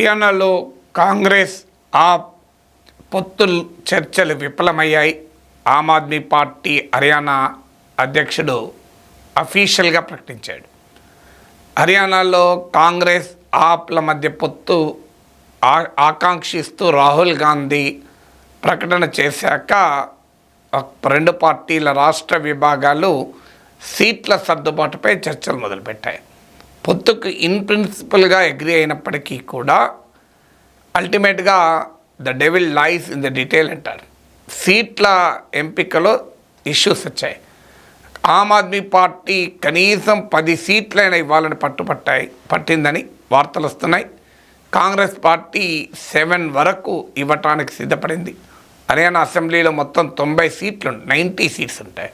హర్యానాలో కాంగ్రెస్ ఆప్ పొత్తులు చర్చలు విఫలమయ్యాయి. ఆమ్ ఆద్మీ పార్టీ హర్యానా అధ్యక్షుడు అఫీషియల్గా ప్రకటించాడు. హర్యానాలో కాంగ్రెస్ ఆప్ల మధ్య పొత్తు ఆకాంక్షిస్తూ రాహుల్ గాంధీ ప్రకటన చేశాక రెండు పార్టీల రాష్ట్ర విభాగాలు సీట్ల సర్దుబాటుపై చర్చలు మొదలుపెట్టాయి. పొత్తుకు ఇన్ ప్రిన్సిపల్గా అగ్రీ అయినప్పటికీ కూడా అల్టిమేట్గా the devil lies in the detail అంటారు. సీట్ల ఎంపికలో ఇష్యూస్ వచ్చాయి. ఆమ్ ఆద్మీ పార్టీ కనీసం 10 సీట్లైనా ఇవ్వాలని పట్టిందని వార్తలు వస్తున్నాయి. కాంగ్రెస్ పార్టీ 7 వరకు ఇవ్వటానికి సిద్ధపడింది. హర్యానా అసెంబ్లీలో మొత్తం 90 సీట్లు 90 సీట్స్ ఉంటాయి.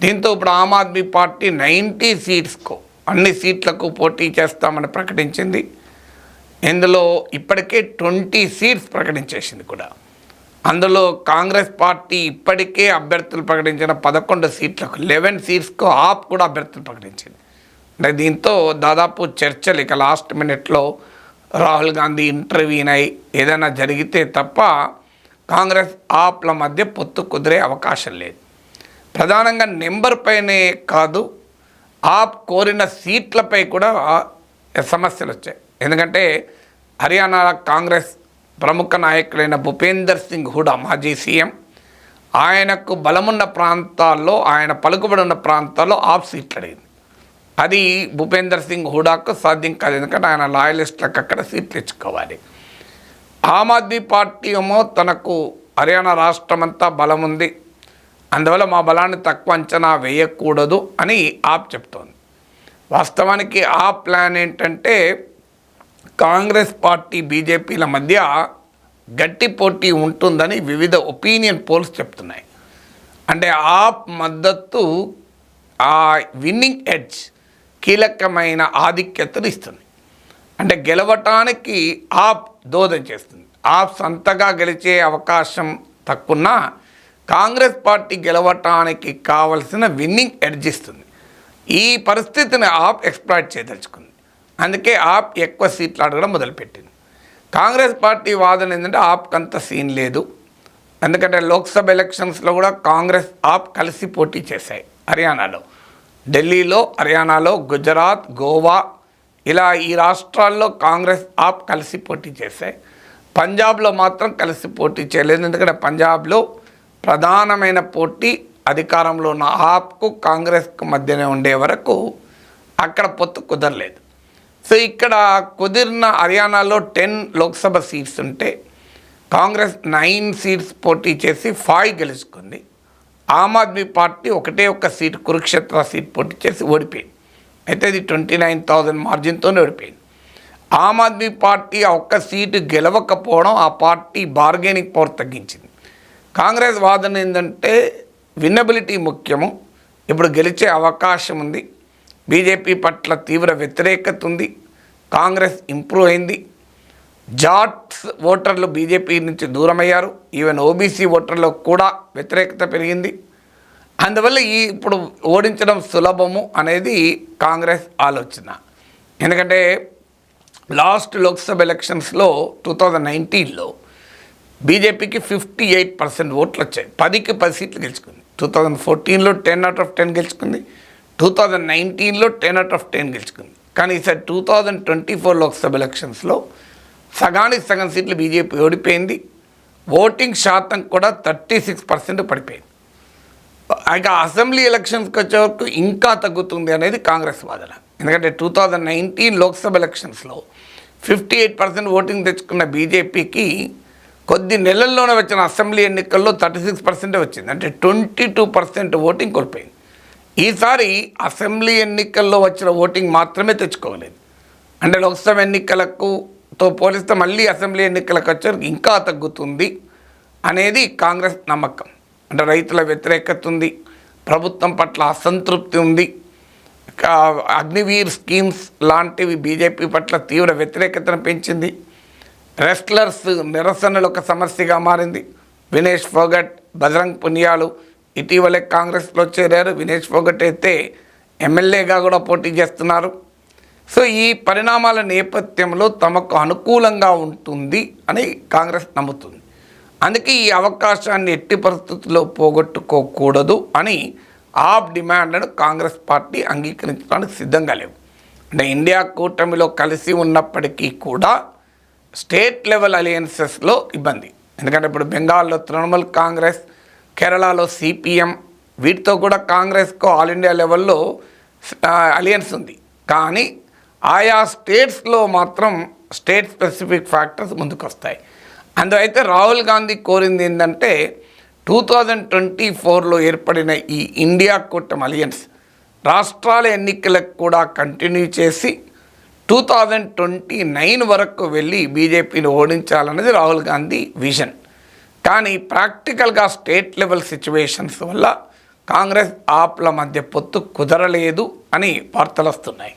దీంతో ఇప్పుడు ఆమ్ ఆద్మీ పార్టీ 90 సీట్స్కు అన్ని సీట్లకు పోటీ చేస్తామని ప్రకటించింది. ఇందులో ఇప్పటికే 20 సీట్స్ ప్రకటించేసింది కూడా. అందులో కాంగ్రెస్ పార్టీ ఇప్పటికే అభ్యర్థులు ప్రకటించిన 11 సీట్లకు 11 సీట్స్కు ఆప్ కూడా అభ్యర్థులు ప్రకటించింది. అంటే దీంతో దాదాపు చర్చలు ఇక లాస్ట్ మినిట్లో రాహుల్ గాంధీ ఇంటర్వ్యూన్ అయి ఏదైనా జరిగితే తప్ప కాంగ్రెస్ ఆప్ల మధ్య పొత్తు కుదిరే అవకాశం లేదు. ప్రధానంగా నెంబర్ పైనే కాదు, ఆప్ కోరిన సీట్లపై కూడా సమస్యలు వచ్చాయి. ఎందుకంటే హర్యానా కాంగ్రెస్ ప్రముఖ నాయకులైన భూపేందర్ సింగ్ హూడా మాజీ సీఎం, ఆయనకు బలమున్న ప్రాంతాల్లో, ఆయన పలుకుబడి ఉన్న ప్రాంతాల్లో ఆప్ సీట్లు అడిగింది. అది భూపేందర్ సింగ్ హూడాకు సాధ్యం కాదు, ఎందుకంటే ఆయన లాయలిస్టులకు అక్కడ సీట్లు ఇచ్చుకోవాలి. ఆమ్ ఆద్మీ పార్టీ ఏమో తనకు హర్యానా రాష్ట్రం అంతా బలం ఉంది, అందువల్ల మా బలాన్ని తక్కువ అంచనా వేయకూడదు అని ఆప్ చెప్తోంది. వాస్తవానికి ఆ ప్లాన్ ఏంటంటే కాంగ్రెస్ పార్టీ బీజేపీల మధ్య గట్టి పోటీ ఉంటుందని వివిధ ఒపీనియన్ పోల్స్ చెప్తున్నాయి. అంటే ఆప్ మద్దతు ఆ విన్నింగ్ ఎడ్జ్, కీలకమైన ఆధిక్యతను ఇస్తుంది. అంటే గెలవటానికి ఆప్ దోహదం చేస్తుంది. ఆప్ సొంతగా గెలిచే అవకాశం తక్కువన్నా కాంగ్రెస్ పార్టీ గెలవటానికి కావలసిన విన్నింగ్ ఎడ్జ్ ఇస్తుంది. ఈ పరిస్థితిని ఆప్ ఎక్స్ప్లాయిట్ చేయదలుచుకుంది. అందుకే ఆప్ ఎక్కువ సీట్లు అడగడం మొదలుపెట్టింది. కాంగ్రెస్ పార్టీ వాదన ఏంటంటే ఆప్కి అంత సీన్ లేదు, ఎందుకంటే లోక్సభ ఎలక్షన్స్లో కూడా కాంగ్రెస్ ఆప్ కలిసి పోటీ చేశాయి. హర్యానాలో, ఢిల్లీలో, హర్యానాలో, గుజరాత్, గోవా ఇలా ఈ రాష్ట్రాల్లో కాంగ్రెస్ ఆప్ కలిసి పోటీ చేశాయి. పంజాబ్లో మాత్రం కలిసి పోటీ చేయలేదు, ఎందుకంటే పంజాబ్లో ప్రధానమైన పోటీ అధికారంలో ఉన్న ఆప్కు కాంగ్రెస్కు మధ్యనే ఉండే వరకు అక్కడ పొత్తు కుదరలేదు. సో ఇక్కడ కుదిరిన హర్యానాలో 10 లోక్సభ సీట్స్ ఉంటే కాంగ్రెస్ 9 సీట్స్ పోటీ చేసి 5 గెలుచుకుంది. ఆమ్ ఆద్మీ పార్టీ ఒక్క సీట్, కురుక్షేత్ర సీట్ పోటీ చేసి ఓడిపోయింది. అయితే ఇది 29,000 మార్జిన్తో ఓడిపోయింది. ఆమ్ ఆద్మీ పార్టీ ఆ ఒక్క సీటు గెలవకపోవడం ఆ పార్టీ బార్గెనింగ్ పవర్ తగ్గించింది. కాంగ్రెస్ వాదన ఏంటంటే విన్నబిలిటీ ముఖ్యము, ఇప్పుడు గెలిచే అవకాశం ఉంది, బీజేపీ పట్ల తీవ్ర వ్యతిరేకత ఉంది, కాంగ్రెస్ ఇంప్రూవ్ అయింది, జాట్స్ ఓటర్లు బీజేపీ నుంచి దూరమయ్యారు, ఈవెన్ ఓబీసీ ఓటర్లో కూడా వ్యతిరేకత పెరిగింది, అందువల్ల ఇప్పుడు ఓడించడం సులభము అనేది కాంగ్రెస్ ఆలోచన. ఎందుకంటే లాస్ట్ లోక్సభ ఎలక్షన్స్లో 2019లో బీజేపీకి 58% ఓట్లు వచ్చాయి, 10కి 10 సీట్లు గెలుచుకుంది. 2014లో 10 out of 10 గెలుచుకుంది, 2019లో 10 out of 10 గెలుచుకుంది. కానీ ఈసారి 2024 లోక్సభ ఎలక్షన్స్లో సగానికి సగం సీట్లు బీజేపీ ఓడిపోయింది. ఓటింగ్ శాతం కూడా 36% పడిపోయింది. ఇక అసెంబ్లీ ఎలక్షన్స్కి వచ్చే వరకు ఇంకా తగ్గుతుంది అనేది కాంగ్రెస్ వాదన. ఎందుకంటే 2019 లోక్సభ ఎలక్షన్స్లో 58% ఓటింగ్ తెచ్చుకున్న బీజేపీకి కొద్ది నెలల్లోనే వచ్చిన అసెంబ్లీ ఎన్నికల్లో 36% వచ్చింది, అంటే 22% ఓటింగ్ కోల్పోయింది. ఈసారి అసెంబ్లీ ఎన్నికల్లో వచ్చిన ఓటింగ్ మాత్రమే తెచ్చుకోలేదు, అంటే లోక్సభ ఎన్నికలతో పోలిస్తే మళ్ళీ అసెంబ్లీ ఎన్నికలకు వచ్చేసరికి ఇంకా తగ్గుతుంది అనేది కాంగ్రెస్ నమ్మకం. అంటే రైతుల వ్యతిరేకత ఉంది, ప్రభుత్వం పట్ల అసంతృప్తి ఉంది, అగ్నివీర్ స్కీమ్స్ లాంటివి బీజేపీ పట్ల తీవ్ర వ్యతిరేకతను పెంచింది, రెస్లర్స్ నిరసనలు ఒక సమస్యగా మారింది. వినేష్ ఫోగట్, బజరంగ్ పునియాలు ఇటీవలే కాంగ్రెస్లో చేరారు. వినేష్ ఫోగట్ అయితే ఎమ్మెల్యేగా కూడా పోటీ చేస్తున్నారు. సో ఈ పరిణామాల నేపథ్యంలో తమకు అనుకూలంగా ఉంటుంది అని కాంగ్రెస్ నమ్ముతుంది. అందుకే ఈ అవకాశాన్ని ఎట్టి పరిస్థితుల్లో పోగొట్టుకోకూడదు అని ఆప్ డిమాండ్లను కాంగ్రెస్ పార్టీ అంగీకరించడానికి సిద్ధంగా లేవు. అంటే ఇండియా కూటమిలో కలిసి ఉన్నప్పటికీ కూడా స్టేట్ లెవెల్ అలయన్సెస్లో ఇబ్బంది. ఎందుకంటే ఇప్పుడు బెంగాల్లో తృణమూల్ కాంగ్రెస్, కేరళలో సిపిఎం, వీటితో కూడా కాంగ్రెస్కు ఆల్ ఇండియా లెవెల్లో అలయన్స్ ఉంది. కానీ ఆయా స్టేట్స్లో మాత్రం స్టేట్ స్పెసిఫిక్ ఫ్యాక్టర్స్ ముందుకు వస్తాయి. అందువైతే రాహుల్ గాంధీ కోరింది ఏంటంటే 2024లో ఏర్పడిన ఈ ఇండియా కూటమి అలయన్స్ రాష్ట్రాల ఎన్నికలకు కూడా కంటిన్యూ చేసి 2029 వరకు వెళ్ళి బీజేపీని ఓడించాలన్నది రాహుల్ గాంధీ విజన్. కానీ ప్రాక్టికల్గా స్టేట్ లెవెల్ సిచ్యువేషన్స్ వల్ల కాంగ్రెస్ ఆప్ల మధ్య పొత్తు కుదరలేదు అని వార్తలు వస్తున్నాయి.